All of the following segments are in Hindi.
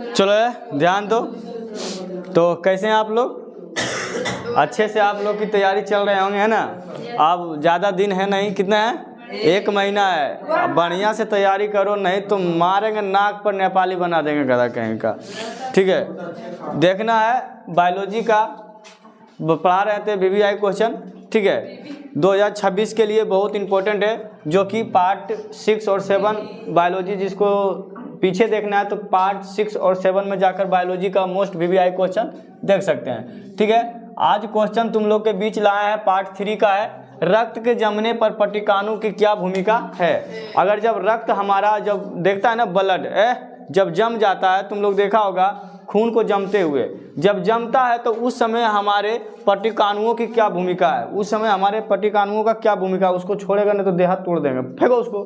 चलो ध्यान दो। तो कैसे हैं आप लोग? अच्छे से आप लोग की तैयारी चल रहे होंगे, है ना? अब ज़्यादा दिन है नहीं, कितना है? 1 महीना है। अब बढ़िया से तैयारी करो, नहीं तो मारेंगे नाक पर, नेपाली बना देंगे गधा कहीं का। ठीक है, देखना है बायोलॉजी का पढ़ा रहे थे VVI क्वेश्चन। ठीक है, 2026 के लिए बहुत इंपॉर्टेंट है, जो कि पार्ट 6 और 7 बायोलॉजी, जिसको पीछे देखना है तो पार्ट 6 और 7 में जाकर बायोलॉजी का मोस्ट VVI क्वेश्चन देख सकते हैं। ठीक है, आज क्वेश्चन तुम लोग के बीच लाया है, पार्ट 3 का है, रक्त के जमने पर पट्टिकाणु की क्या भूमिका है। अगर जब रक्त हमारा जब देखता है ना, ब्लड जब जम जाता है, तुम लोग देखा होगा खून को जमते हुए, जब जमता है तो उस समय हमारे पट्टिकाणुओं की क्या भूमिका है, उस समय हमारे पट्टिकाणुओं का क्या भूमिका है। उसको छोड़ेगा नहीं तो देह हाथ तोड़ देंगे, फेंको उसको।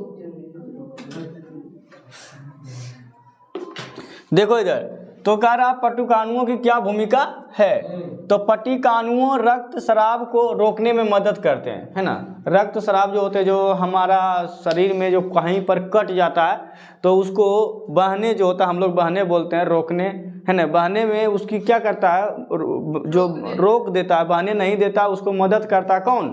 देखो इधर, तो कह रहा पट्टिकाणुओं की क्या भूमिका है। तो पट्टिकाणुओं रक्त स्राव को रोकने में मदद करते हैं, है ना। रक्त स्राव जो होते हैं, जो हमारा शरीर में जो कहीं पर कट जाता है तो उसको बहने जो होता है, हम लोग बहने बोलते हैं, रोकने, है ना। बहने में उसकी क्या करता है, जो रोक देता है, बहने नहीं देता, उसको मदद करता है कौन?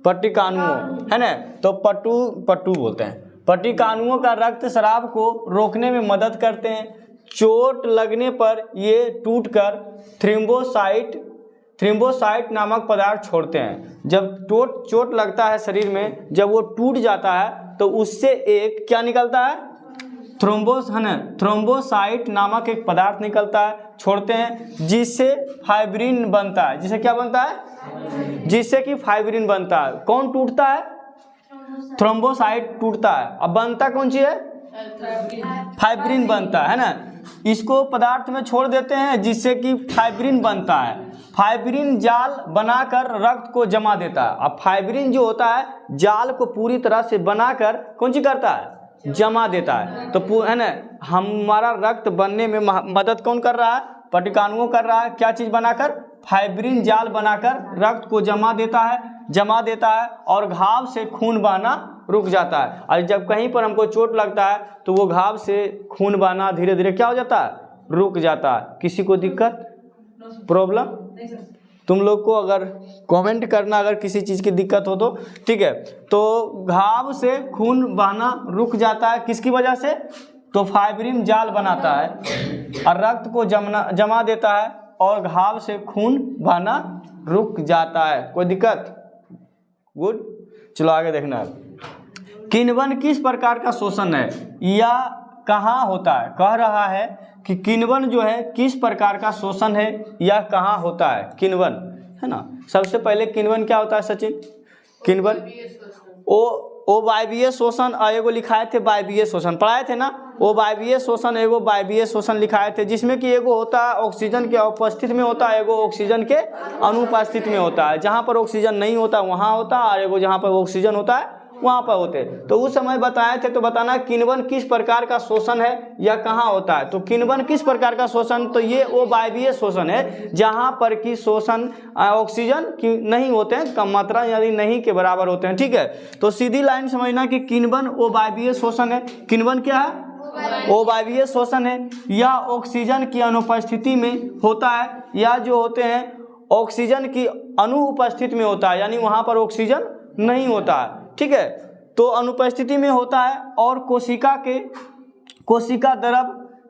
पट्टिकाणुओं, है ना। तो पट्टू बोलते हैं। पट्टिकाणुओं का रक्त स्राव को रोकने में मदद करते हैं। चोट लगने पर ये टूटकर थ्रोम्बोसाइट नामक पदार्थ छोड़ते हैं। जब चोट लगता है शरीर में, जब वो टूट जाता है तो उससे एक क्या निकलता है, थ्रोम्बोसाइट नामक एक पदार्थ निकलता है, छोड़ते हैं, जिससे फाइब्रिन बनता है। जिससे क्या बनता है? जिससे कि फाइब्रिन बनता है। कौन टूटता है? थ्रोम्बोसाइट टूटता है। अब बनता कौन सी है? फाइब्रिन बनता है ना। इसको पदार्थ में छोड़ देते हैं, जिससे कि फाइब्रिन बनता है। फाइब्रिन जाल बनाकर रक्त को जमा देता है। अब फाइब्रिन जो होता है, जाल को पूरी तरह से बनाकर कौन सी करता है? जमा देता है। तो है ना, हमारा रक्त बनने में मदद कौन कर रहा है? पट्टिकाणुओं कर रहा है। क्या चीज बनाकर? फाइब्रिन जाल बनाकर रक्त को जमा देता है और घाव से खून बहना रुक जाता है। और जब कहीं पर हमको चोट लगता है तो वो घाव से खून बहना धीरे धीरे क्या हो जाता है? रुक जाता है। किसी को दिक्कत, प्रॉब्लम? तुम लोग को अगर कमेंट करना अगर किसी चीज़ की दिक्कत हो तो। ठीक है, तो घाव से खून बहना रुक जाता है, किसकी वजह से? तो फाइब्रिन जाल बनाता है और रक्त को जमा देता है और घाव से खून बहना रुक जाता है। कोई दिक्कत? गुड, चलो आगे देखना है। किण्वन किस प्रकार का शोषण है या कहाँ होता है? कह रहा है कि किण्वन जो है किस प्रकार का शोषण है या कहाँ होता है। किण्वन, है ना। सबसे पहले किण्वन क्या होता है सचिन? किण्वन ओ वायवीय शोषण, एगो लिखाए थे वायवीय शोषण, पढ़ाए थे ना। वो वायवीय शोषण, एगो वायवीय शोषण लिखाए थे, जिसमें कि एगो होता है ऑक्सीजन के उपस्थिति में होता है, एगो ऑक्सीजन के अनुपस्थिति में होता है। जहाँ पर ऑक्सीजन नहीं होता वहाँ होता है, और एगो जहाँ पर ऑक्सीजन होता है वहाँ पर होते। तो उस समय बताए थे। तो बताना किण्वन किस प्रकार का शोषण है या कहाँ होता है। तो किण्वन किस प्रकार का शोषण, तो ये वो वायवीय शोषण है जहाँ पर कि शोषण ऑक्सीजन की नहीं होते हैं, कम मात्रा यानी नहीं के बराबर होते हैं। ठीक है, तो सीधी लाइन समझना कि किण्वन वो वायवीय शोषण है। किण्वन क्या है? वो वायवीय शोषण है, या ऑक्सीजन की अनुपस्थिति में होता है, या जो होते हैं ऑक्सीजन की अनुपस्थिति में होता है, यानी वहाँ पर ऑक्सीजन नहीं होता है। ठीक है, तो अनुपस्थिति में होता है। और कोशिका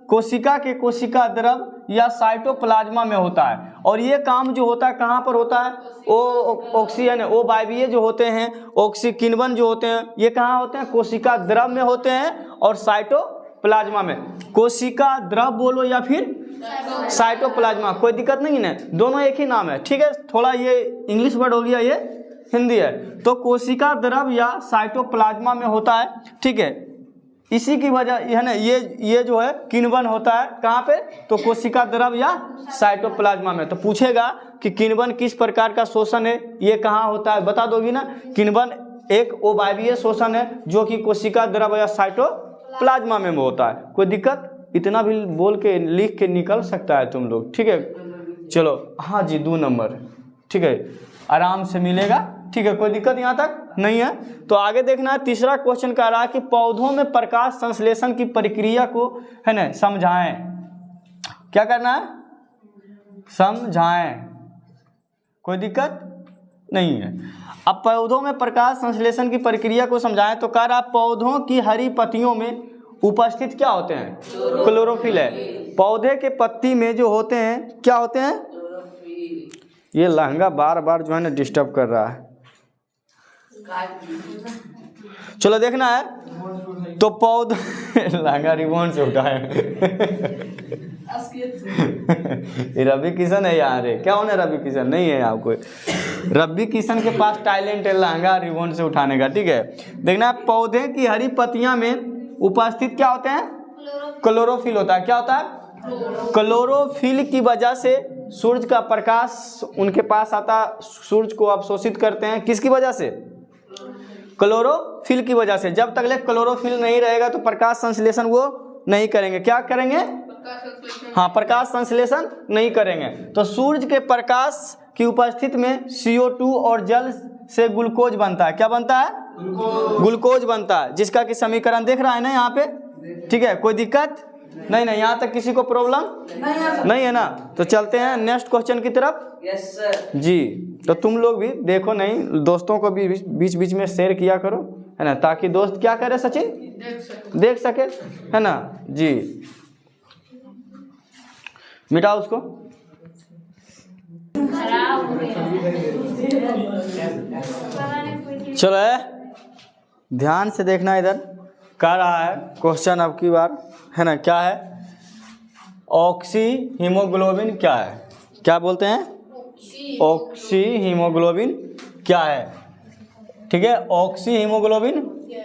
कोशिका द्रव या साइटोप्लाज्मा में होता है। और ये काम जो होता है कहाँ पर होता है? वो ऑक्सीजन, वो वायवीय जो होते हैं किण्वन जो होते हैं, ये कहाँ होते हैं? कोशिका द्रव में होते हैं और साइटोप्लाज्मा में। कोशिका द्रव बोलो या फिर साइटोप्लाज्मा, कोई दिक्कत नहीं है, दोनों एक ही नाम है। ठीक है, थोड़ा ये इंग्लिश वर्ड हो गया, ये हिंदी है। तो कोशिका द्रव या साइटोप्लाज्मा में होता है। ठीक है, इसी की वजह है ना, ये जो है किण्वन होता है कहाँ पे? तो कोशिका द्रव या साइटोप्लाज्मा में। तो पूछेगा कि किण्वन किस प्रकार का शोषण है, ये कहाँ होता है, बता दोगी ना। किण्वन एक वायवीय शोषण है जो कि कोशिका द्रव या साइटोप्लाज्मा में होता है। कोई दिक्कत? इतना भी बोल के लिख के निकल सकता है तुम लोग। ठीक है, चलो हाँ जी, 2 नंबर। ठीक है, आराम से मिलेगा। ठीक है, कोई दिक्कत यहाँ तक नहीं है। तो आगे देखना है, तीसरा क्वेश्चन कह रहा है कि पौधों में प्रकाश संश्लेषण की प्रक्रिया को, है ना, समझाएं। क्या करना है? समझाएं, कोई दिक्कत नहीं है। अब पौधों में प्रकाश संश्लेषण की प्रक्रिया को समझाएं तो कह रहा पौधों की हरी पत्तियों में उपस्थित क्या होते हैं? क्लोरोफिल है। पौधे के पत्ती में जो होते हैं क्या होते हैं? ये लहंगा बार बार जो है ना डिस्टर्ब कर रहा है। चलो देखना है तो पौधे लहंगा रिबॉन से उठाए रवि किशन है यहाँ रे, क्या होना? रवि किशन नहीं है यहाँ कोई। रवि किशन के पास टैलेंट है लहंगा रिबॉन से उठाने का, ठीक है। देखना पौधे की हरी पत्तियां में उपस्थित क्या होते हैं? क्लोरोफिल होता है। क्या होता है? क्लोरोफिल की वजह से सूरज का प्रकाश उनके पास आता, सूरज को अवशोषित करते हैं। किसकी वजह से? क्लोरोफिल की वजह से। जब तक ले क्लोरोफिल नहीं रहेगा तो प्रकाश संश्लेषण वो नहीं करेंगे। क्या करेंगे? हाँ, प्रकाश संश्लेषण नहीं करेंगे। तो सूरज के प्रकाश की उपस्थिति में CO2 और जल से ग्लूकोज बनता है। क्या बनता है? ग्लूकोज बनता है, जिसका कि समीकरण देख रहा है ना यहाँ पे, ठीक है। कोई दिक्कत नहीं, यहाँ तक किसी को प्रॉब्लम नहीं है ना? तो चलते हैं नेक्स्ट क्वेश्चन की तरफ। यस सर जी। तो तुम लोग भी देखो, नहीं दोस्तों को भी बीच बीच में शेयर किया करो, है ना, ताकि दोस्त क्या करे सचिन? देख सके, है ना जी। मिटाओ उसको। चलो ध्यान से देखना, इधर कह रहा है क्वेश्चन अब की बार, है ना, क्या है? ऑक्सी हीमोग्लोबिन क्या है? क्या बोलते हैं? ऑक्सी हीमोग्लोबिन क्या है? ठीक है, ऑक्सी हीमोग्लोबिन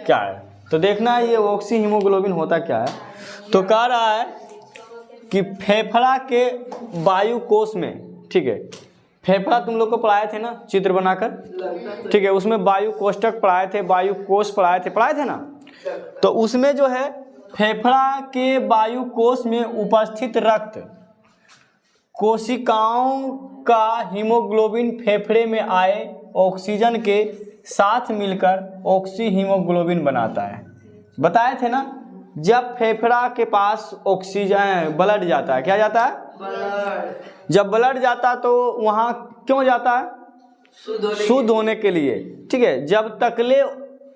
क्या है? तो देखना है ये ऑक्सी हीमोग्लोबिन होता क्या है। तो कह रहा है कि फेफड़ा के वायु कोश में, ठीक है, फेफड़ा तुम लोग को पढ़ाए थे ना चित्र बनाकर, ठीक है, उसमें वायु कोष्ठक पढ़ाए थे, वायु कोश पढ़ाए थे ना। तो उसमें जो है फेफड़ा के वायु कोश में उपस्थित रक्त कोशिकाओं का हीमोग्लोबिन फेफड़े में आए ऑक्सीजन के साथ मिलकर ऑक्सी हीमोग्लोबिन बनाता है। बताए थे ना, जब फेफड़ा के पास ऑक्सीजन ब्लड जाता है, क्या जाता है? जब ब्लड जाता तो वहाँ क्यों जाता है? शुद्ध होने के लिए, ठीक है। जब तकले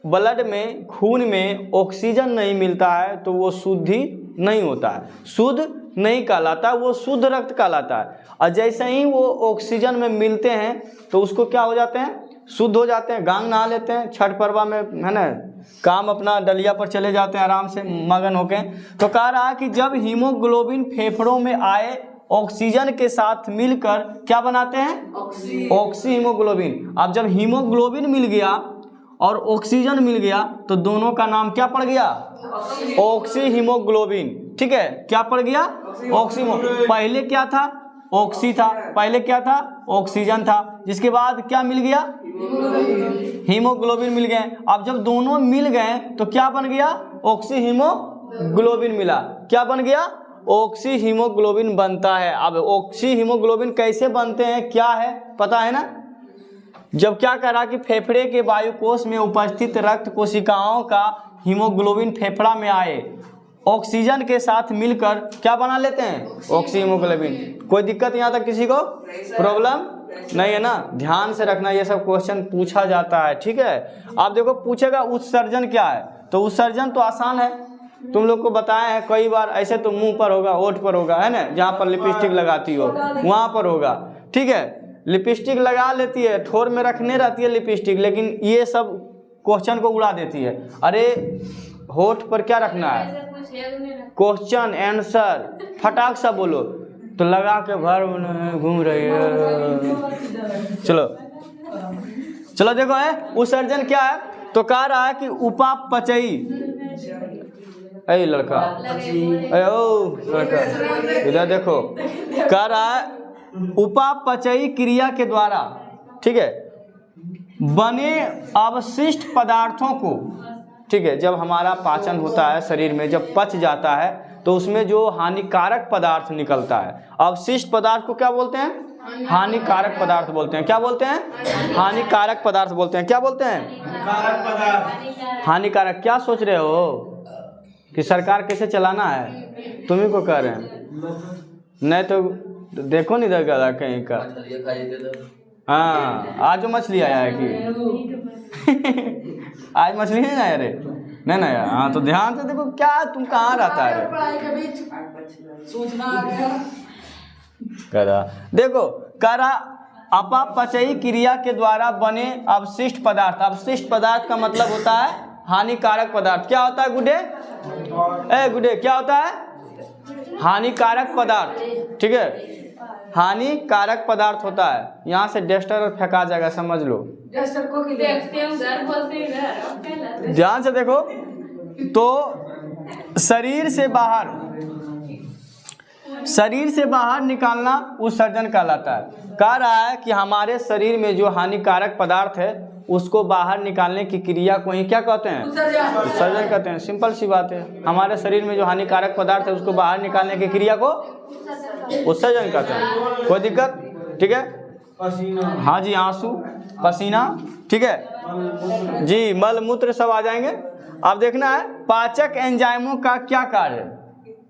ब्लड में, खून में ऑक्सीजन नहीं मिलता है तो वो शुद्ध ही नहीं होता है, शुद्ध नहीं कहलाता, वो शुद्ध रक्त कहलाता है। और जैसे ही वो ऑक्सीजन में मिलते हैं तो उसको क्या हो जाते हैं? शुद्ध हो जाते हैं, गांग नहा लेते हैं, छठ पर्वा में, है ना, काम अपना डलिया पर चले जाते हैं आराम से मगन होके। तो कह रहा है कि जब हीमोग्लोबिन फेफड़ों में आए ऑक्सीजन के साथ मिलकर क्या बनाते हैं? Oxy haemoglobin. अब जब हीमोग्लोबिन मिल गया और ऑक्सीजन मिल गया तो दोनों का नाम क्या पड़ गया? ऑक्सी हीमोग्लोबिन, ठीक है। क्या पड़ गया? ऑक्सी। पहले क्या था? ऑक्सी था, पहले क्या था? ऑक्सीजन था, जिसके बाद क्या मिल गया? हीमोग्लोबिन मिल गए। अब जब दोनों मिल गए तो क्या बन गया? ऑक्सी हीमोग्लोबिन मिला। क्या बन गया? ऑक्सी हीमोग्लोबिन बनता है। अब ऑक्सी हीमोग्लोबिन कैसे बनते हैं, क्या है पता है ना? जब क्या करा कि फेफड़े के वायुकोश में उपस्थित रक्त कोशिकाओं का हीमोग्लोबिन फेफड़ा में आए ऑक्सीजन के साथ मिलकर क्या बना लेते हैं? Oxy haemoglobin. कोई दिक्कत यहाँ तक किसी को प्रॉब्लम नहीं है ना? ध्यान से रखना, ये सब क्वेश्चन पूछा जाता है, ठीक है। आप देखो पूछेगा उत्सर्जन क्या है, तो उत्सर्जन तो आसान है, तुम लोग को बताया है कई बार। ऐसे तो मुंह पर होगा, होठ पर होगा, है ना, जहाँ पर लिपस्टिक लगाती हो वहाँ पर होगा, ठीक है। लिपस्टिक लगा लेती है, ठोर में रखने रहती है लिपस्टिक, लेकिन ये सब क्वेश्चन को उड़ा देती है। अरे होठ पर क्या रखना है? क्वेश्चन आंसर फटाक सा बोलो, तो लगा के भर घूम रही है। चलो देखो है उत्सर्जन क्या है। तो कह रहा है कि उपापचयी, लड़का, लड़का इधर देखो, कह रहा है उपापचयी क्रिया के द्वारा, ठीक है, बने अवशिष्ट पदार्थों को, ठीक है, जब हमारा पाचन होता है शरीर में, जब पच जाता है तो उसमें जो हानिकारक पदार्थ निकलता है, अवशिष्ट पदार्थ को क्या बोलते हैं? हानिकारक पदार्थ बोलते हैं। क्या बोलते हैं? हानिकारक पदार्थ बोलते हैं। क्या बोलते हैं? हानिकारक। क्या सोच रहे हो कि सरकार कैसे चलाना है? तुम्ही को कह रहे हैं, नहीं तो देखो नहीं इधर कहीं का। हाँ आज जो मछली आया है कि आज मछली नहीं आया रे, नहीं ना यार। हाँ तो ध्यान से देखो, क्या तुम कहाँ रहता है करा। देखो करा अपचयी क्रिया के द्वारा बने अवशिष्ट पदार्थ। अवशिष्ट पदार्थ का मतलब होता है हानिकारक पदार्थ। क्या होता है गुड्डे? गुड्डे क्या होता है? हानिकारक पदार्थ। ठीक है, हानिकारक पदार्थ होता है। यहाँ से डस्टर फेंका जाएगा, समझ लो। ध्यान से देखो, तो शरीर से बाहर निकालना उत्सर्जन कहलाता है। कह रहा है कि हमारे शरीर में जो हानिकारक पदार्थ है उसको बाहर निकालने की क्रिया को ही क्या कहते हैं? उत्सर्जन कहते हैं। सिंपल सी बात है, हमारे शरीर में जो हानिकारक पदार्थ है उसको बाहर निकालने की क्रिया को उत्सर्जन कहते हैं। कोई दिक्कत? ठीक है, हाँ जी, आंसू, पसीना, ठीक है जी, मल मूत्र सब आ जाएंगे। अब देखना है पाचक एंजाइमों का क्या कार्य है।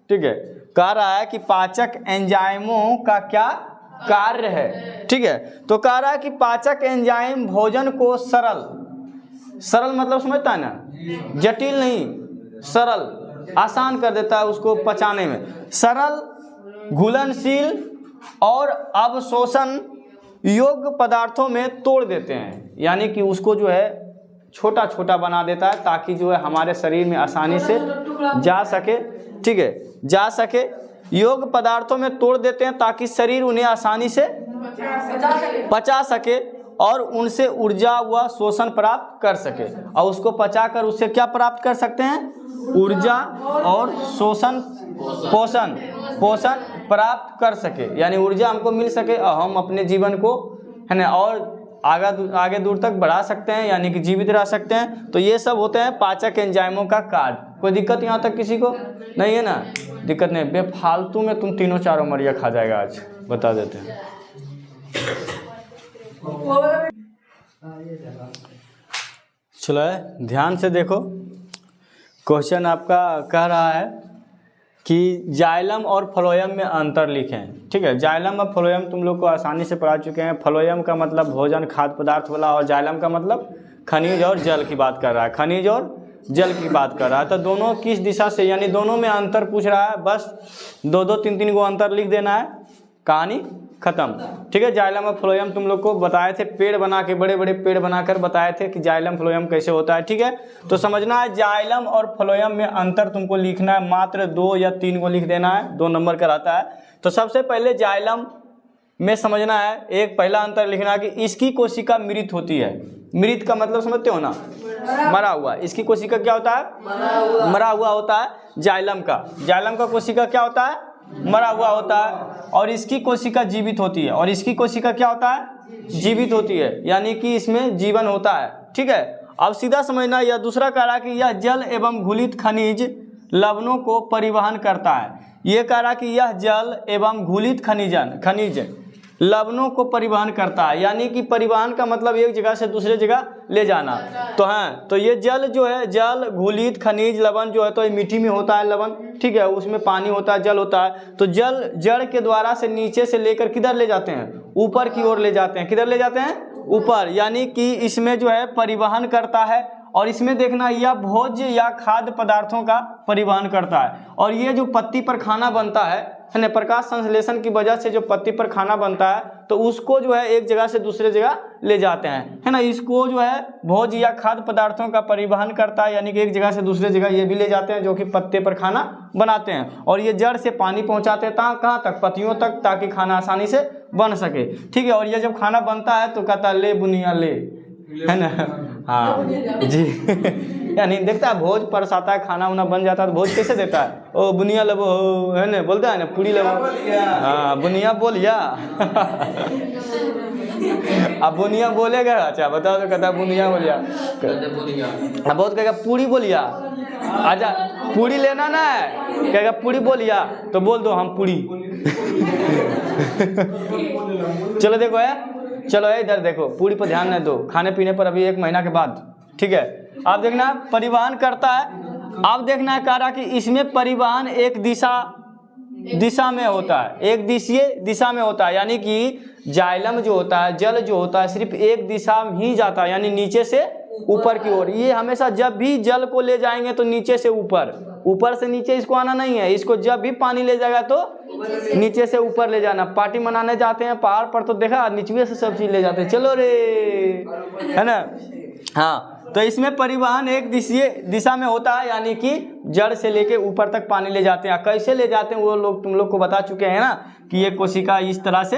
ठीक है, कह रहा है कि पाचक एंजाइमों का क्या कार्य है। ठीक है, तो कह रहा है कि पाचक एंजाइम भोजन को सरल मतलब समझता है ना, जटिल नहीं, सरल आसान कर देता है उसको पचाने में। सरल, घुलनशील और अवशोषण योग्य पदार्थों में तोड़ देते हैं, यानी कि उसको जो है छोटा छोटा बना देता है ताकि जो है हमारे शरीर में आसानी से जा सके। ठीक है, जा सके, योग्य पदार्थों में तोड़ देते हैं ताकि शरीर उन्हें आसानी से पचा सके और उनसे ऊर्जा व शोषण प्राप्त कर सके। और उसको पचाकर उससे क्या प्राप्त कर सकते हैं? ऊर्जा और शोषण पोषण प्राप्त कर सके, यानी ऊर्जा हमको मिल सके और हम अपने जीवन को है ना और आगे दूर तक बढ़ा सकते हैं, यानी कि जीवित रह सकते हैं। तो ये सब होते हैं पाचक एंजाइमों का कार्य। कोई दिक्कत यहाँ तक किसी को नहीं है ना? दिक्कत नहीं, बेफालतू में तुम तीनों चारों मरिया खा जाएगा आज, बता देते हैं। चलो ध्यान से देखो, क्वेश्चन आपका कह रहा है कि जाइलम और फ्लोएम में अंतर लिखें। ठीक है, जाइलम और फ्लोएम तुम लोग को आसानी से पढ़ा चुके हैं। फ्लोएम का मतलब भोजन खाद्य पदार्थ वाला, और जाइलम का मतलब खनिज और जल की बात कर रहा है, खनिज और जल की बात कर रहा है। तो दोनों किस दिशा से, यानी दोनों में अंतर पूछ रहा है। बस 2-2, 3-3 को अंतर लिख देना है, कहानी खत्म। ठीक है, जाइलम और फ्लोएम तुम लोग को बताए थे, पेड़ बना के, बड़े बड़े पेड़ बनाकर बताए थे कि जाइलम फ्लोएम कैसे होता है। ठीक है, तो समझना है जाइलम और फ्लोएम में अंतर तुमको लिखना है, मात्र 2 या 3 को लिख देना है, 2 नंबर का रहता है। तो सबसे पहले जाइलम में समझना है, एक पहला अंतर लिखना है कि इसकी कोशिका मृत होती है। मृत का मतलब समझते हो ना, मरा हुआ। इसकी कोशिका क्या होता है? मरा हुआ होता है जाइलम का कोशिका क्या होता है? मरा हुआ होता है। और इसकी कोशिका जीवित होती है, और इसकी कोशिका क्या होता है? जीवित होती है, यानी कि इसमें जीवन होता है। ठीक है, अब सीधा समझना, यह दूसरा कह रहा कि यह जल एवं घुलित खनिज लवणों को परिवहन करता है। यह कह रहा कि यह जल एवं घुलित खनिज लवणों को परिवहन करता है, यानी कि परिवहन का मतलब एक जगह से दूसरे जगह ले जाना। तो हाँ, तो ये जल जो है, जल घुलित खनिज लवण जो है, तो ये मिट्टी में होता है लवण। ठीक है, उसमें पानी होता है, जल होता है। तो जल जड़ के द्वारा से नीचे से लेकर किधर ले जाते हैं? ऊपर की ओर ले जाते हैं। किधर ले जाते हैं? ऊपर, यानी कि इसमें जो है परिवहन करता है। और इसमें देखना, यह भोज्य या खाद्य पदार्थों का परिवहन करता है। और ये जो पत्ती पर खाना बनता है ना, प्रकाश संश्लेषण की वजह से जो पत्ती पर खाना बनता है, तो उसको जो है एक जगह से दूसरे जगह ले जाते हैं, है ना। इसको जो है भोज्य या खाद्य पदार्थों का परिवहन करता है, यानी कि एक जगह से दूसरे जगह ये भी ले जाते हैं, जो कि पत्ते पर खाना बनाते हैं। और ये जड़ से पानी पहुंचाते हैं कहाँ तक? पत्तियों तक, ताकि खाना आसानी से बन सके। ठीक है, और ये जब खाना बनता है तो कहता है ले बुनिया ले, है ना। हाँ जी यानी देखता है भोज परसाता है, खाना उना बन जाता है, तो भोज कैसे देता है? ओ बुनिया लबो, है ना, बोलता है ना, पूरी लबो, हाँ बुनिया बोलिया अब बुनिया बोलेगा, अच्छा बताओ तो कहता है बुनिया बोलिया, अब बहुत कहेगा पूरी बोलिया, अच्छा पूरी लेना ना है, कहेगा पूरी बोलिया, तो बोल दो हम पूरी चलो देखो है, चलो इधर देखो, पूरी पर ध्यान न दो, खाने पीने पर अभी 1 महीना के बाद। ठीक है, अब देखना परिवहन करता है। अब देखना कह रहा कि इसमें परिवहन एक दिशा दिशा में होता है, एक दिशीय दिशा में होता है, यानी कि जाइलम जो होता है, जल जो होता है सिर्फ एक दिशा में ही जाता है, यानी नीचे से ऊपर की ओर। ये हमेशा जब भी जल को ले जाएंगे तो नीचे से ऊपर, ऊपर से नीचे इसको आना नहीं है। इसको जब भी पानी ले जाएगा तो नीचे से ऊपर ले जाना। पार्टी मनाने जाते हैं पहाड़ पर तो देखा नीचे से सब चीज ले जाते हैं, चलो रे, है ना। हाँ, तो इसमें परिवहन एक दिशीय दिशा में होता है, यानी कि जड़ से लेके ऊपर तक पानी ले जाते हैं। कैसे ले जाते हैं वो लोग तुम लोग को बता चुके हैं ना, कि ये कोशिका इस तरह से,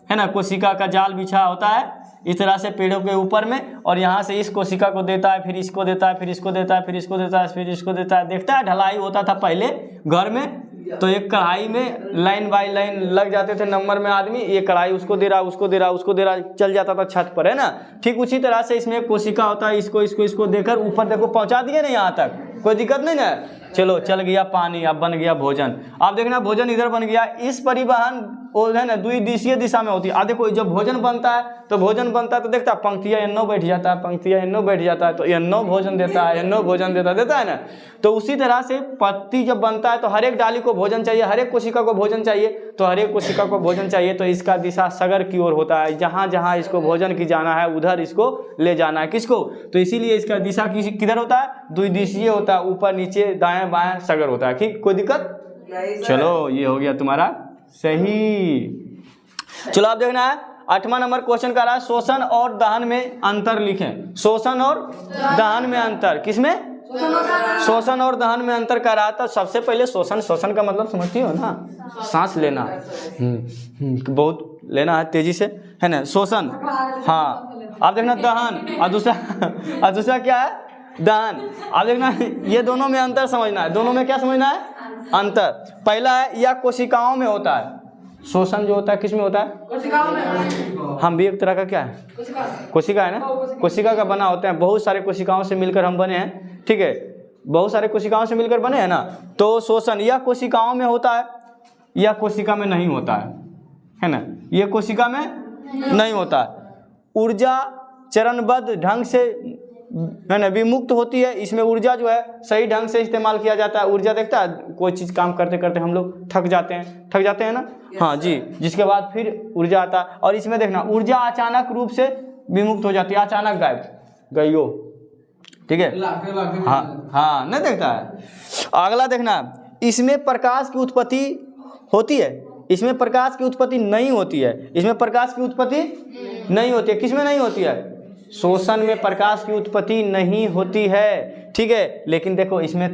है ना, कोशिका का जाल बिछा होता है इस तरह से पेड़ों के ऊपर में, और यहाँ से इस कोशिका को देता है, फिर इसको देता है, फिर इसको देता है, फिर इसको देता है, फिर इसको देता है। देखता है ढलाई होता था पहले घर में, तो एक कढ़ाई में लाइन बाई लाइन लग जाते थे नंबर में आदमी, ये कढ़ाई उसको दे रहा, उसको दे रहा, उसको दे रहा, चल जाता था छत पर, है ना। ठीक उसी तरह से इसमें एक कोशिका होता है, इसको इसको इसको देकर ऊपर देखो पहुंचा दिए ना, यहाँ तक कोई दिक्कत नहीं ना। चलो चल गया पानी, अब बन गया भोजन। आप देखना भोजन इधर बन गया। इस परिवहन वो है ना द्विदिशीय दिशा में होती है। देखो जब भोजन बनता है तो देखता है पंक्तियाँ एन्नो बैठ जाता है, पंक्तियाँ एन्नो बैठ जाता है, तो एन्नो भोजन देता है, एन्नो भोजन देता है ना। तो उसी तरह से पत्ती जब बनता है तो हर एक डाली को भोजन चाहिए, हर एक कोशिका को भोजन चाहिए, तो हर एक कोशिका को भोजन चाहिए, तो इसका दिशा सगर की ओर होता है। जहाँ जहाँ इसको भोजन की जाना है उधर इसको ले जाना है, किसको, तो इसीलिए इसका दिशा किधर होता है, द्विदिशीय होता है, ऊपर नीचे दाएं बाएं सगर होता है। ठीक, कोई दिक्कत। चलो ये हो गया तुम्हारा सही। चलो आप देखना है 8वां नंबर क्वेश्चन का रहा है शोषण और दहन में अंतर लिखें। शोषण और दहन में अंतर, किसमें, शोषण और दहन में अंतर कर रहा था। सबसे पहले शोषण का मतलब समझती हो ना, सांस लेना, बहुत लेना है तेजी से, है ना, शोषण। हाँ, आप देखना दहन, और दूसरा क्या है, दहन। आप देखना ये दोनों में अंतर समझना है। दोनों में क्या समझना है, अंतर। पहला है यह कोशिकाओं में होता है। शोषण जो होता है किस में होता है, कोशिकाओं में। हम भी एक तरह का क्या है, कोशिका है ना, कोशिका का बना होते हैं। बहुत सारे कोशिकाओं से मिलकर हम बने हैं, ठीक है, बहुत सारे कोशिकाओं से मिलकर बने हैं ना। तो शोषण यह कोशिकाओं में होता है, यह कोशिका में नहीं होता है ना, यह कोशिका में नहीं होता है। ऊर्जा चरणबद्ध ढंग से, है ना, विमुक्त होती है। इसमें ऊर्जा जो है सही ढंग से इस्तेमाल किया जाता है। ऊर्जा देखता है, कोई चीज़ काम करते करते हम लोग थक जाते हैं ना, हाँ जी, जिसके बाद फिर ऊर्जा आता है। और इसमें देखना ऊर्जा अचानक रूप से विमुक्त हो जाती है, अचानक गायब गई हो, ठीक है, हाँ नहीं देखता है। अगला देखना, इसमें प्रकाश की उत्पत्ति होती है, इसमें प्रकाश की उत्पत्ति नहीं होती है। इसमें प्रकाश की उत्पत्ति नहीं होती है। किसमें नहीं होती है, शोषण में प्रकाश की उत्पत्ति नहीं होती है, ठीक है। लेकिन देखो इसमें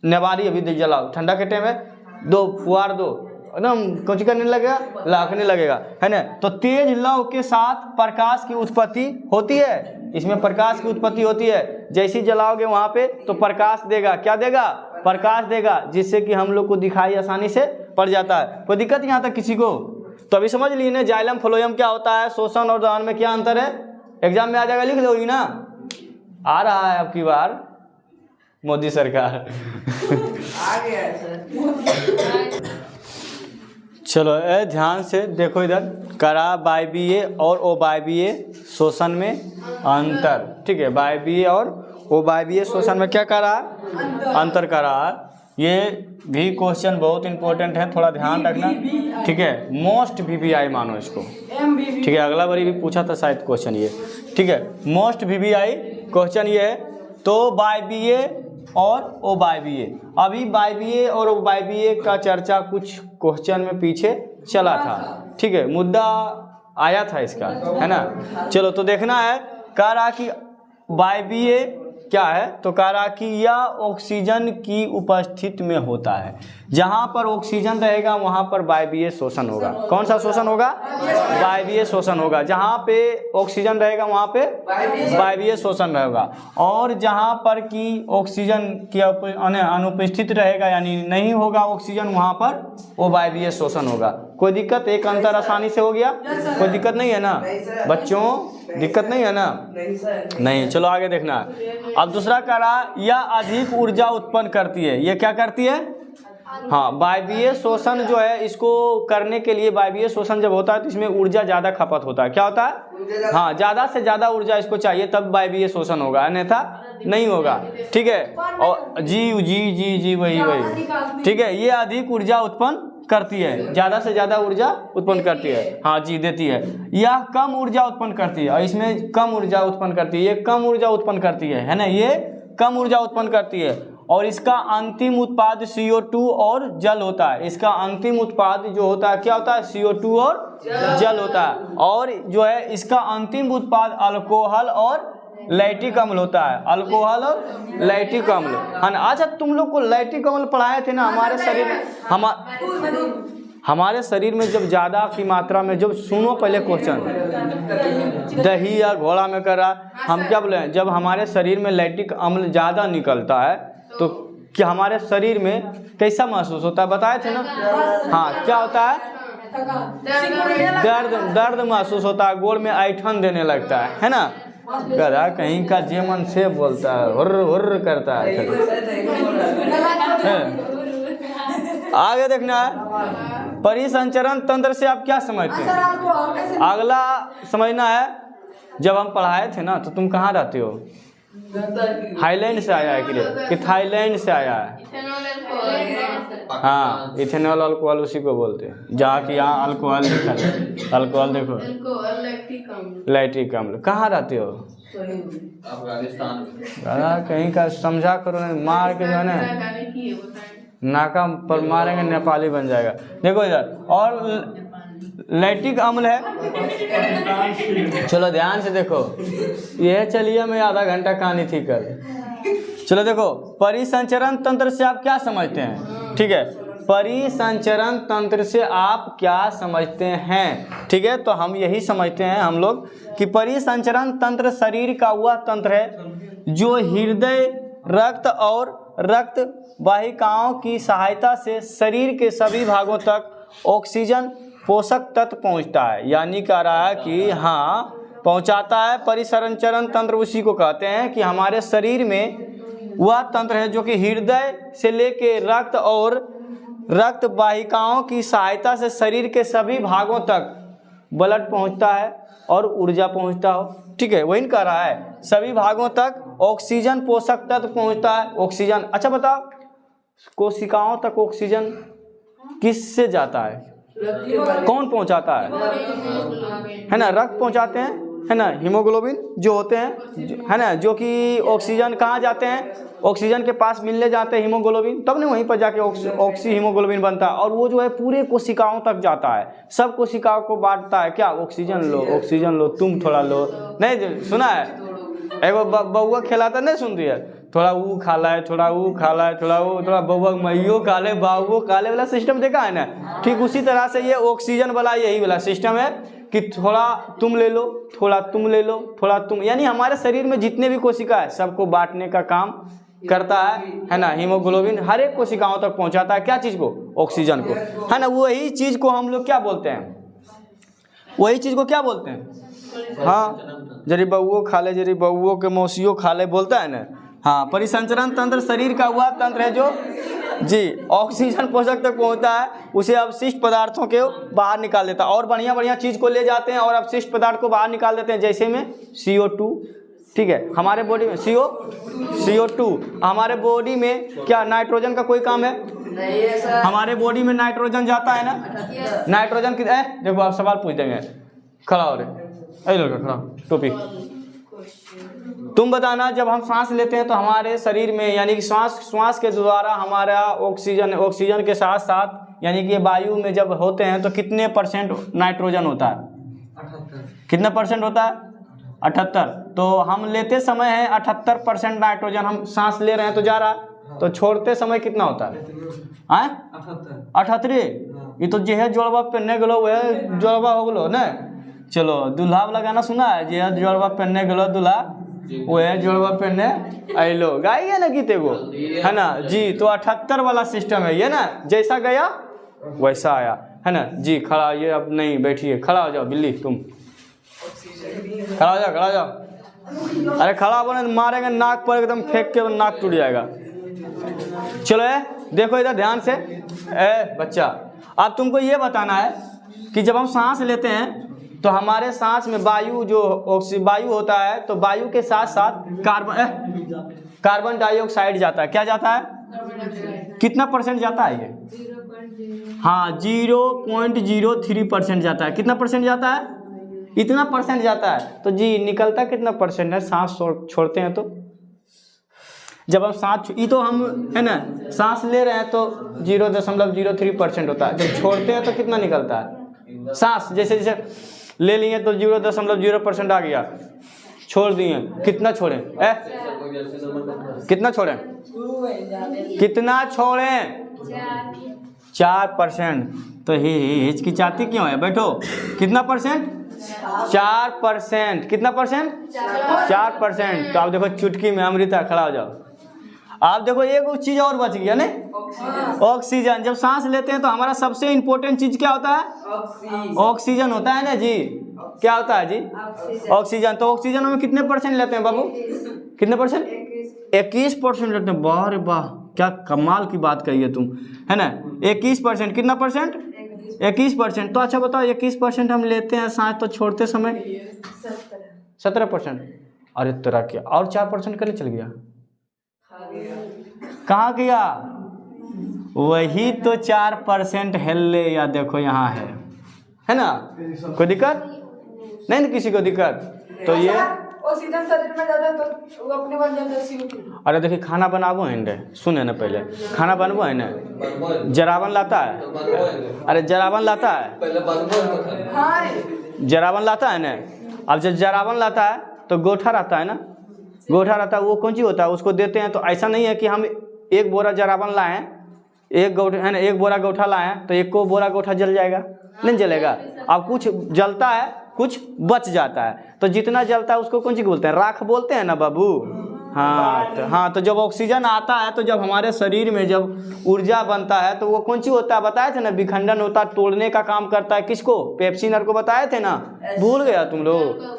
नेवारी अभी जलाओ, ठंडा के टाइम में दो फुहार दो, एकदम कुछ करने लगेगा, लाखने लगेगा, है ना। तो तेज लौ के साथ प्रकाश की उत्पत्ति होती है। इसमें प्रकाश की उत्पत्ति होती है। जैसे जलाओगे वहाँ पे तो प्रकाश देगा, क्या देगा, प्रकाश देगा, जिससे कि हम लोग को दिखाई आसानी से पड़ जाता है। कोई दिक्कत यहाँ तक किसी को, तो अभी समझ लीजिए ना जाइलम फ्लोएम क्या होता है, शोषण और दहन में क्या अंतर है। एग्जाम में आ जाएगा, लिख लोगी ना, आ रहा है अब की बार मोदी सरकार आ गया है सर। चलो ध्यान से देखो इधर, करा वायवीय और अवायवीय शोषण में अंतर, ठीक है। वायवीय और अवायवीय शोषण में क्या करा, अंतर करा। ये भी क्वेश्चन बहुत इंपॉर्टेंट है, थोड़ा ध्यान रखना, ठीक है। मोस्ट वीवीआई मानो इसको, ठीक है। अगला बारी भी पूछा था शायद क्वेश्चन ये, ठीक है। मोस्ट वीवीआई क्वेश्चन ये है। तो वायवीय और अवायवीय, अभी वायवीय और अवायवीय का चर्चा कुछ क्वेश्चन में पीछे चला था, ठीक है, मुद्दा आया था इसका, है ना। चलो तो देखना है, कह रहा कि वायवीय क्या है, तो कह रहा कि यह ऑक्सीजन की उपस्थिति में होता है। जहाँ पर ऑक्सीजन रहेगा वहाँ पर वायवीय शोषण होगा। कौन सा शोषण होगा, वायवीय शोषण होगा। जहाँ पे ऑक्सीजन रहेगा वहाँ पे वायवीय शोषण रहेगा। और जहाँ पर कि ऑक्सीजन की अनुपस्थित रहेगा, यानी नहीं होगा ऑक्सीजन, वहाँ पर वो वायवीय शोषण होगा। कोई दिक्कत, एक अंतर आसानी से हो गया, कोई दिक्कत नहीं है ना बच्चों, दिक्कत नहीं है ना, नहीं। चलो आगे देखना। अब दूसरा कह रहा, यह अधिक ऊर्जा उत्पन्न करती है। ये क्या करती है, हाँ, वायवीय शोषण जो है, इसको करने के लिए वायवीय शोषण जब होता है तो इसमें ऊर्जा ज़्यादा खपत होता है। क्या होता है, हाँ, ज़्यादा से ज़्यादा ऊर्जा इसको चाहिए, तब वायवीय शोषण होगा, अन्यथा नहीं होगा, ठीक है। और जी जी जी जी वही, ठीक है। ये अधिक ऊर्जा उत्पन्न करती है, ज़्यादा से ज़्यादा ऊर्जा उत्पन्न करती है, हाँ जी देती है। यह कम ऊर्जा उत्पन्न करती है और इसमें कम ऊर्जा उत्पन्न करती है, ये कम ऊर्जा उत्पन्न करती है ना, ये कम ऊर्जा उत्पन्न करती है। और इसका अंतिम उत्पाद CO2 और जल होता है। इसका अंतिम उत्पाद जो होता है क्या होता है, CO2 और जल होता है। और जो है इसका अंतिम उत्पाद अल्कोहल और लैक्टिक अम्ल होता है, अल्कोहल और लैक्टिक अम्ल है ना। अच्छा तुम लोग को लैक्टिक अम्ल पढ़ाए थे ना हमारे शरीर में, हमारे शरीर में जब ज़्यादा की मात्रा में, जब सुनो पहले क्वेश्चन, दही या घोड़ा में कर रहा, हम क्या बोले, जब हमारे शरीर में लैक्टिक अम्ल ज़्यादा निकलता है तो क्या हमारे शरीर में कैसा महसूस होता है, बताए थे ना। हाँ क्या होता है, दर्द महसूस होता है, गोड़ में ऐठन देने लगता है ना। गधा कहीं का जेमन से बोलता है, हुर्र हुर्र करता है। आगे देखना है, परिसंचरण तंत्र से आप क्या समझते हैं। अगला समझना है, जब हम पढ़ाए थे ना तो तुम कहाँ रहते हो, हाईलैंड से आया है कि थाईलैंड से आया है। हाँ इथेनॉल अल्कोहल उसी को बोलते हैं, जहाँ की यहाँ अल्कोहल लिखा है, अल्कोहल देखो लैक्टिक अम्ल। कहाँ रहते हो, अफगानिस्तान दादा कहीं का समझा करो, मार के जो है ना नाका पर मारेंगे नेपाली बन जाएगा। देखो इधर, और लैक्टिक अम्ल है, चलो ध्यान से देखो, यह चलिए मैं आधा घंटा कहानी थी कर। चलो देखो, परिसंचरण तंत्र से आप क्या समझते हैं, ठीक है, परिसंचरण तंत्र से आप क्या समझते हैं, ठीक है। तो हम यही समझते हैं हम लोग कि परिसंचरण तंत्र शरीर का वह तंत्र है जो हृदय, रक्त और रक्त वाहिकाओं की सहायता से शरीर के सभी भागों तक ऑक्सीजन पोषक तत्व पहुंचता है। यानी कह रहा है कि हाँ पहुंचाता है। परिसंचरण तंत्र उसी को कहते हैं कि हमारे शरीर में वह तंत्र है जो कि हृदय से लेके रक्त और रक्त वाहिकाओं की सहायता से शरीर के सभी भागों तक ब्लड पहुंचता है और ऊर्जा पहुंचता हो, ठीक है। वही कह रहा है सभी भागों तक ऑक्सीजन पोषक तत्व पहुंचता है, ऑक्सीजन। अच्छा बताओ, कोशिकाओं तक ऑक्सीजन किससे जाता है, कौन पहुंचाता है ना, रक्त पहुंचाते हैं, है ना, हीमोग्लोबिन जो होते हैं, है ना, जो कि ऑक्सीजन कहाँ जाते हैं, ऑक्सीजन के पास मिलने जाते हैं हीमोग्लोबिन, तब नहीं वहीं पर जाके ऑक्सी हीमोग्लोबिन बनता है और वो जो है पूरे कोशिकाओं तक जाता है, सब कोशिकाओं को बांटता है। क्या, ऑक्सीजन लो, ऑक्सीजन लो, तुम थोड़ा लो। नहीं सुना है, एगो बउआ खिलाता नहीं सुनती है, थोड़ा वो खा लाए, थोड़ा वो खा लाए, थोड़ा वो, थोड़ा बउआ मैयो खा ले, बाबू खा ले वाला सिस्टम देखा है ना। ठीक उसी तरह से ये ऑक्सीजन वाला यही वाला सिस्टम है कि थोड़ा तुम ले लो, थोड़ा तुम ले लो, थोड़ा तुम, यानी हमारे शरीर में जितने भी कोशिका है सबको बांटने का काम करता है ना। हीमोग्लोबिन हर एक कोशिकाओं तक पहुंचाता है, क्या चीज़ को, ऑक्सीजन को, है ना। वही चीज़ को हम लोग क्या बोलते हैं, वही चीज़ को क्या बोलते हैं, हाँ जरी बउओ खा ले, जरी बउओ के मौसियों खा ले बोलता है ना। हाँ, परिसंचरण तंत्र शरीर का वह तंत्र है जो जी ऑक्सीजन पोषक तक पहुंचता है, उसे अवशिष्ट पदार्थों के बाहर निकाल देता है और बढ़िया बढ़िया चीज़ को ले जाते हैं और अवशिष्ट पदार्थ को बाहर निकाल देते हैं, जैसे में CO2, ठीक है। हमारे बॉडी में CO2, हमारे बॉडी में क्या नाइट्रोजन का कोई काम है, हमारे बॉडी में नाइट्रोजन जाता है ना, नाइट्रोजन की देखो आप सवाल पूछ देंगे, खड़ा हो रहे लड़का, खड़ा टोपी। तुम बताना, जब हम सांस लेते हैं तो हमारे शरीर में यानी कि श्वास के द्वारा हमारा ऑक्सीजन के साथ साथ यानी कि वायु में जब होते हैं तो कितने परसेंट नाइट्रोजन होता है, 78। कितना परसेंट होता है, 78। तो हम लेते समय है 78% नाइट्रोजन हम सांस ले रहे हैं तो जा रहा है, तो छोड़ते समय कितना होता है, 78। ये तो जे है जोड़वा पहनने गलो वह जोड़वा हो गलो ना। चलो दूल्हा वाला गाना सुना है, जे जोड़वा पहनने गलो दूल्हा वह जोड़वा पहनने आइलो, गाइए ना गीत एगो, है ना जी। तो 78 वाला सिस्टम है ये ना, जैसा गया वैसा आया, है ना जी। खड़ा, ये अब नहीं बैठिए, खड़ा हो जाओ बिल्ली, तुम खड़ा हो जाओ, खड़ा हो जाओ। अरे खड़ा बने मारेंगे नाक पर, एकदम फेंक के नाक टूट जाएगा। चलो देखो इधर ध्यान से, बच्चा अब तुमको ये बताना है कि जब हम सांस लेते हैं तो हमारे सांस में वायु जो वायु होता है, तो वायु के साथ साथ कार्बन डाइऑक्साइड जाता है। क्या जाता है, कितना परसेंट जाता है ये, हाँ 0.03% जाता है। कितना परसेंट जाता है? इतना परसेंट जाता है। तो जी निकलता कितना परसेंट है सांस छोड़ते हैं तो? जब हम सांस ये तो हम है ना सांस ले रहे हैं तो 0.03% होता है, जब छोड़ते हैं तो कितना निकलता है? सांस जैसे जैसे ले लिए तो 0.0% आ गया, छोड़ दिए, कितना छोड़ें? कितना छोड़ें? कितना छोड़ें? 4%। तो हिचकिचाती क्यों है? बैठो। कितना परसेंट? 4%। कितना परसेंट? 4%। तो आप देखो चुटकी में अमृता खड़ा हो जाओ। आप देखो एक चीज और बच गया नहीं, ऑक्सीजन। जब सांस लेते हैं तो हमारा सबसे इंपॉर्टेंट चीज क्या होता है? ऑक्सीजन होता है ना जी। क्या होता है जी? ऑक्सीजन। तो ऑक्सीजन में कितने परसेंट लेते हैं बाबू? कितने परसेंट? 21% लेते हैं। वाह रे वाह, क्या कमाल की बात कही है तुम, है ना। 21%। कितना परसेंट? 21%। तो अच्छा बताओ 21% हम लेते हैं सांस, तो छोड़ते समय 17%। अरे तेरा क्या, और 4% करने चल गया? कहाँ गया? वही तो 4% हेल्ले या देखो यहाँ है ना। कोई दिक्कत नहीं ना किसी को दिक्कत? तो ये ऑक्सीजन शरीर में जाता है तो वो अपने बन जाता है CO2। अरे देखिए खाना बनाबो है ना, सुने ना पहले खाना बनबो है ना, जरावन लाता है। अरे जरावन लाता है, जरावन लाता है ना। अब जब जरावन लाता है तो गोठा रहता है ना, गोठा रहता है, वो कौन सी होता है, उसको देते हैं। तो ऐसा नहीं है कि हम एक बोरा जरावन लाएं, एक गोठा है ना, एक बोरा गोठा लाएं तो एक को बोरा गोठा जल जाएगा? नहीं जलेगा। अब कुछ जलता है, कुछ बच जाता है। तो जितना जलता है उसको कौन सी बोलते हैं? राख बोलते हैं ना बाबू। हाँ तो जब ऑक्सीजन आता है तो जब हमारे शरीर में जब ऊर्जा बनता है तो वो कौन सी होता है? बताए थे ना, विखंडन होता है, तोड़ने का काम करता है। किसको? पेप्सिनर को बताए थे ना, भूल गया तुम लोग।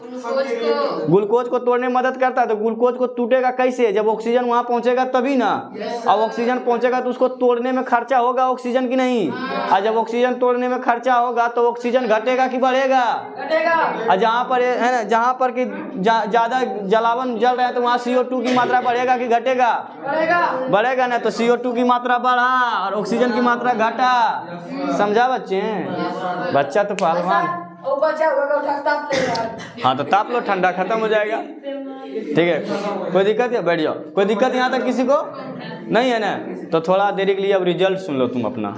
ग्लूकोज को तोड़ने में मदद करता है। तो ग्लूकोज को टूटेगा कैसे? जब ऑक्सीजन वहाँ पहुँचेगा तभी ना। अब ऑक्सीजन पहुँचेगा तो उसको तोड़ने में खर्चा होगा ऑक्सीजन की नहीं। और जब ऑक्सीजन तोड़ने में खर्चा होगा तो ऑक्सीजन घटेगा कि बढ़ेगा? और जहाँ पर है ना, जहाँ पर कि ज़्यादा जलावन जल रहा है तो वहाँ CO2 की मात्रा बढ़ेगा कि घटेगा? बढ़ेगा ना। तो CO2 की मात्रा बढ़ा और ऑक्सीजन की मात्रा घटा। समझा बच्चे? बच्चा तो पहलवान। हाँ तो ताप लो, ठंडा खत्म हो जाएगा। ठीक है, कोई दिक्कत है? बैठ जाओ। कोई दिक्कत यहाँ तक किसी को नहीं है ना? तो थोड़ा देरी के लिए अब रिजल्ट सुन लो तुम अपना।